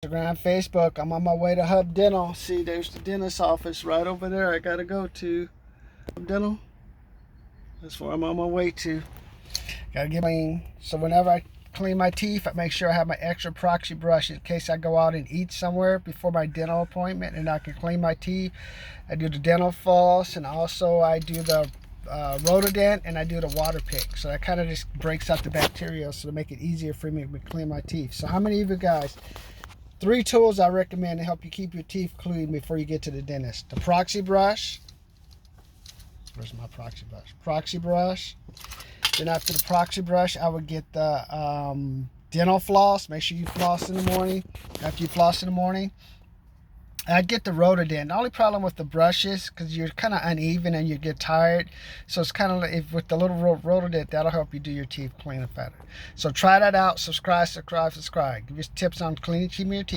Instagram, Facebook. I'm on my way to Hub Dental. See, there's the dentist office right over there. I gotta go to Hub Dental. That's where I'm on my way to. Gotta get clean. So whenever I clean my teeth, I make sure I have my extra Proxy Brush in case I go out and eat somewhere before my dental appointment, and I can clean my teeth. I do the dental floss, and also I do the Rotodent, and I do the water pick. So that kind of just breaks up the bacteria, so to make it easier for me to clean my teeth. So how many of you guys? 3 tools I recommend to help you keep your teeth clean before you get to the dentist. The Proxy Brush. Where's my Proxy Brush? Proxy Brush. Then after the Proxy Brush, I would get the dental floss. Make sure you floss in the morning. After you floss in the morning, I'd get the Rotodent. The only problem with the brush is because you're kind of uneven and you get tired. So it's kind of like with the little Rotodent, that'll help you do your teeth cleaner better. So try that out. Subscribe. Give us tips on cleaning, keeping your teeth.